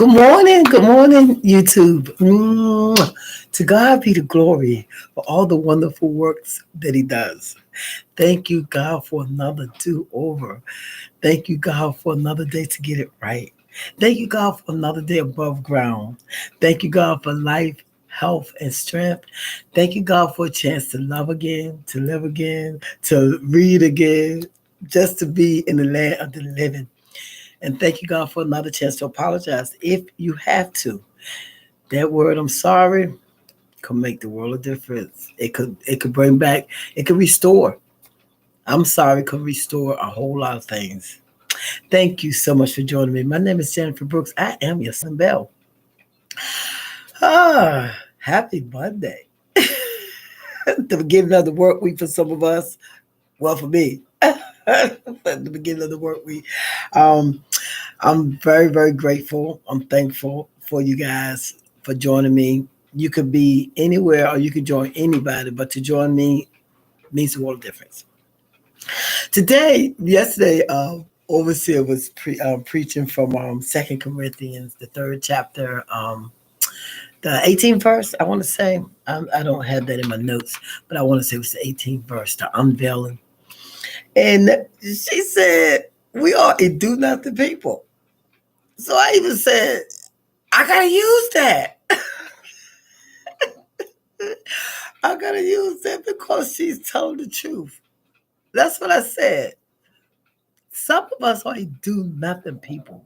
Good morning, YouTube. To God be the glory for all the wonderful works that He does. Thank you, God, for another do over. Thank you, God, for another day to get it right. Thank you, God, for another day above ground. Thank you, God, for life, health, and strength. Thank you, God, for a chance to love again, to live again, to read again, just to be in the land of the living. And thank you, God, for another chance to apologize if you have to. That word, I'm sorry, could make the world a difference. It could bring back, it could restore. I'm sorry could restore a whole lot of things. Thank you so much for joining me. My name is Jennifer Brooks. I am your son Bell. Happy Monday. The beginning of the work week for some of us. Well, for me. At the beginning of the work week. Um, I'm very, very grateful. I'm thankful for you guys for joining me. You could be anywhere or you could join anybody, but to join me means a world of difference. Yesterday, Overseer was preaching from Second Corinthians, the third chapter, the 18th verse. I want to say I don't have that in my notes, but I want to say it was the 18th verse, the unveiling. And she said, "We are a do nothing people." So I even said, I gotta use that. I gotta use that because she's telling the truth. That's what I said. Some of us are do nothing people.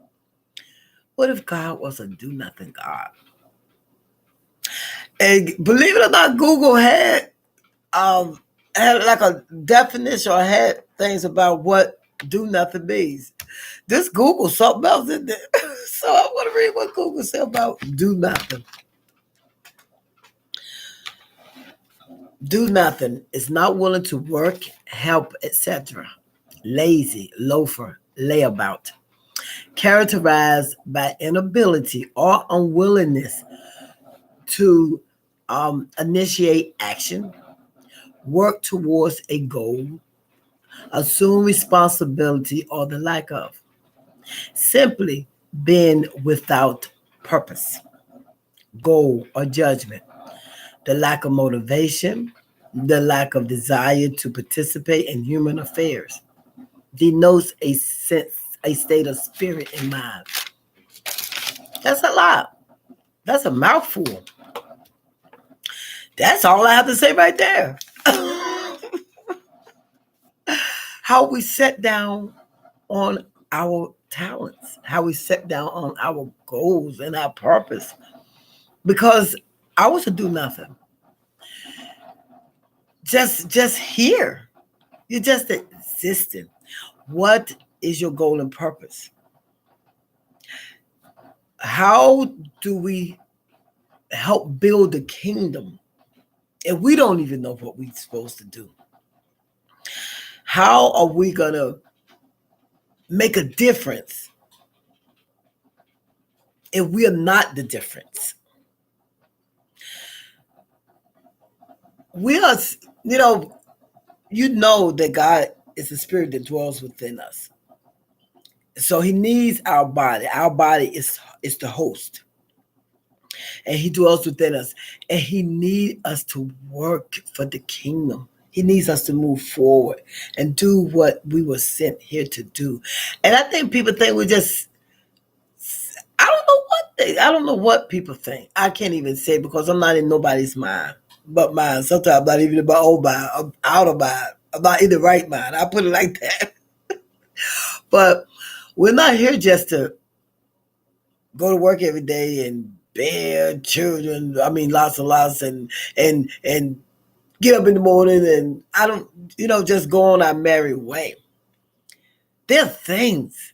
What if God was a do nothing God? And believe it or not, Google had like a definition or had things about what do nothing means. This Google something else in there. So I want to read what Google said about do nothing. Do nothing is not willing to work, help, etc. Lazy, loafer, layabout. Characterized by inability or unwillingness to initiate action, work towards a goal, assume responsibility, or the lack of. Simply being without purpose, goal, or judgment. The lack of motivation, the lack of desire to participate in human affairs denotes a state of spirit and mind. That's a lot. That's a mouthful. That's all I have to say right there. How we set down on our talents, how we set down on our goals and our purpose. Because I was to do nothing. Just here. You're just existing. What is your goal and purpose? How do we help build the kingdom if we don't even know what we're supposed to do? How are we going to make a difference if we are not the difference? We are, you know, that God is the spirit that dwells within us. So he needs our body. Our body is the host. And he dwells within us. And he needs us to work for the kingdom. He needs us to move forward and do what we were sent here to do. And I think people think we just I don't know what people think. I can't even say because I'm not in nobody's mind but mine. Sometimes I'm not even in my own mind. I'm out of mind. I'm not in the right mind. I put it like that. But we're not here just to go to work every day and bear children. I mean, lots and lots, and get up in the morning and I don't, just go on our merry way. There are things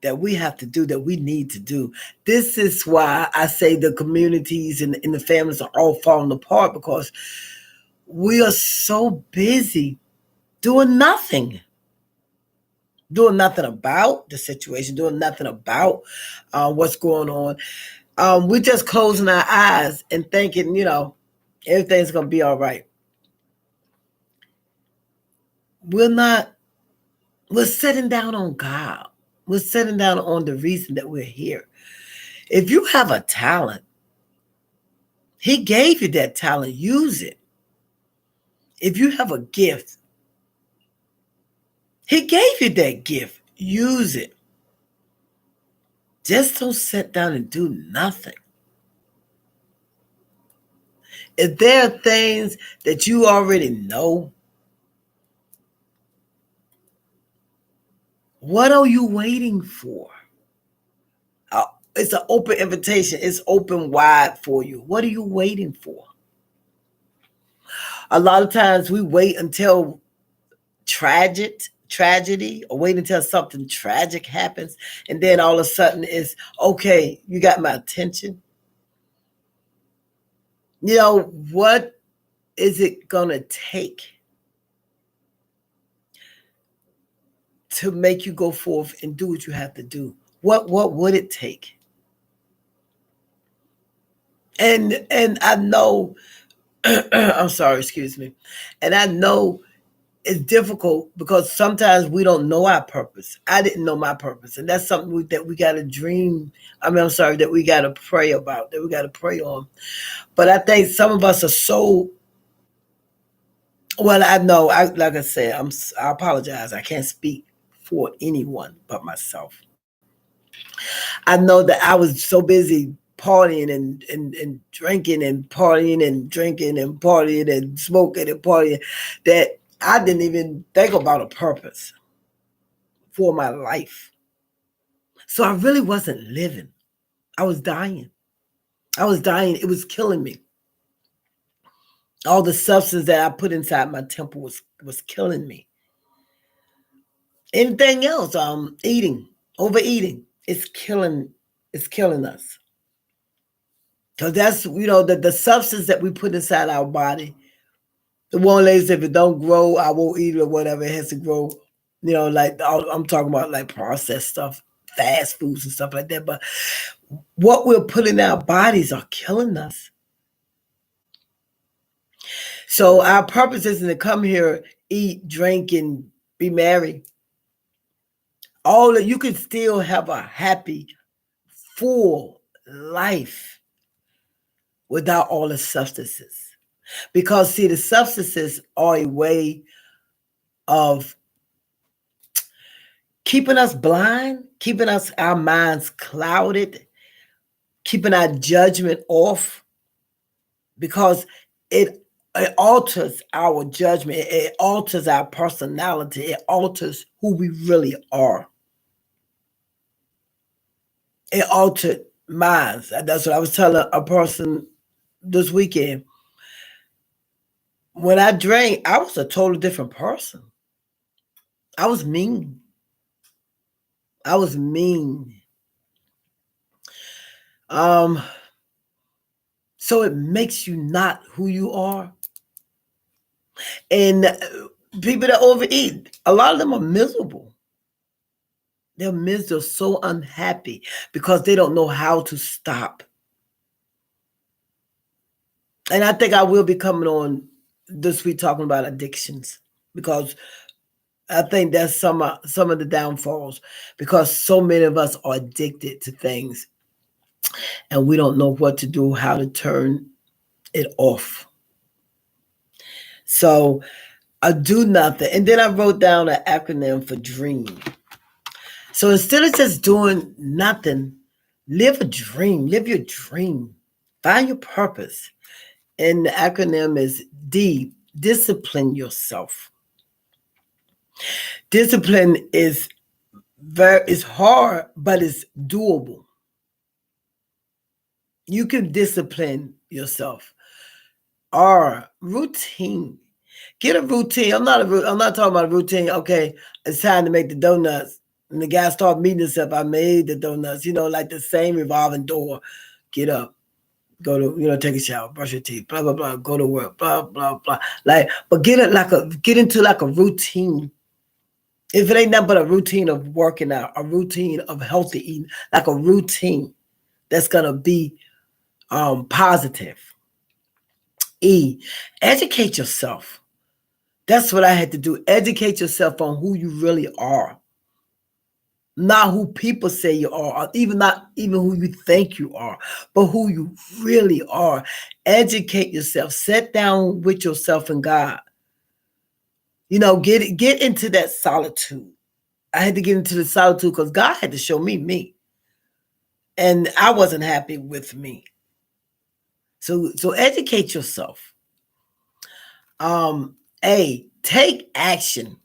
that we have to do that we need to do. This is why I say the communities and the families are all falling apart because we are so busy doing nothing. Doing nothing about the situation, doing nothing about what's going on. We're just closing our eyes and thinking, everything's going to be all right. We're not, we're sitting down on God. We're sitting down on the reason that we're here. If you have a talent, he gave you that talent, use it. If you have a gift, he gave you that gift, use it. Just don't sit down and do nothing. If there are things that you already know, what are you waiting for? It's an open invitation. It's open wide for you. What are you waiting for? A lot of times we wait until tragedy, or wait until something tragic happens, and then all of a sudden it's okay, you got my attention. What is it gonna take to make you go forth and do what you have to do? What would it take? And I know I'm sorry, excuse me. And I know it's difficult because sometimes we don't know our purpose. I didn't know my purpose, and that's something that we got to dream. I'm sorry, that we got to pray about, that we got to pray on. But I think some of us are so. Well, I know. Like I said, I apologize. I can't speak for anyone but myself. I know that I was so busy partying and drinking and partying and drinking and partying and smoking and partying that I didn't even think about a purpose for my life. So I really wasn't living. I was dying. I was dying. It was killing me. All the substance that I put inside my temple was killing me. Anything else, eating, overeating, it's killing us. Because that's, the substance that we put inside our body. The one lady said, if it don't grow, I won't eat it or whatever. It has to grow, like I'm talking about like processed stuff, fast foods and stuff like that. But what we're putting in our bodies are killing us. So our purpose isn't to come here, eat, drink, and be married. All that you can still have a happy, full life without all the substances. Because see, the substances are a way of keeping us blind, keeping our minds clouded, keeping our judgment off, because it alters our judgment, it alters our personality, it alters who we really are. It altered minds. That's what I was telling a person this weekend. When I drank, I was a totally different person. I was mean. I was mean. So it makes you not who you are. And people that overeat, a lot of them are miserable. They're so unhappy because they don't know how to stop. And I think I will be coming on this week talking about addictions, because I think that's some of the downfalls, because so many of us are addicted to things and we don't know what to do, how to turn it off. So I do nothing. And then I wrote down an acronym for DREAM. So instead of just doing nothing, live a dream, live your dream, find your purpose. And the acronym is D, discipline yourself. Discipline is hard, but it's doable. You can discipline yourself. R, routine. Get a routine. I'm not talking about a routine. Okay, it's time to make the donuts. And the guy started meeting himself. I made the donuts, like the same revolving door. Get up, go to, take a shower, brush your teeth, blah, blah, blah, go to work, blah, blah, blah. But get into like a routine. If it ain't nothing but a routine of working out, a routine of healthy eating, like a routine that's gonna be positive. E, educate yourself. That's what I had to do. Educate yourself on who you really are. Not who people say you are, or even not even who you think you are, but who you really are. Educate yourself. Sit down with yourself and God. Get into that solitude. I had to get into the solitude because God had to show me. And I wasn't happy with me. So educate yourself. Take action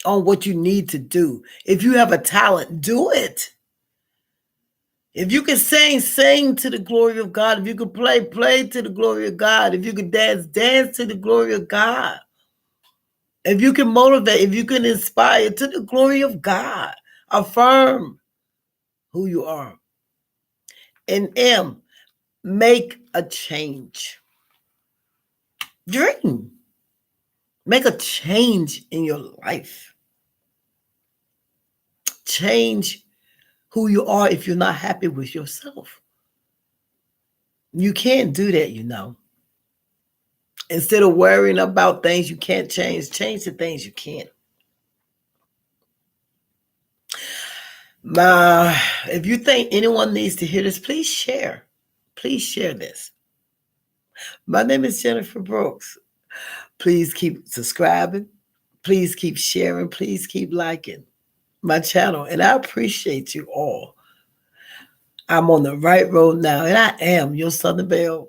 on what you need to do. If you have a talent, do it. If you can sing to the glory of God. If you can play to the glory of God. If you can dance to the glory of God. If you can motivate, if you can inspire to the glory of God. Affirm who you are. And M, make a change. Dream. Make a change in your life. Change who you are if you're not happy with yourself. You can't do that. Instead of worrying about things you can't change the things you can. If you think anyone needs to hear this, please share. Please share this. My name is Jennifer Brooks. Please keep subscribing. Please keep sharing. Please keep liking my channel. And I appreciate you all. I'm on the right road now, and I am your Southern Belle.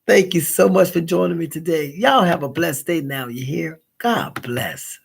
Thank you so much for joining me today. Y'all have a blessed day now. You hear? God bless.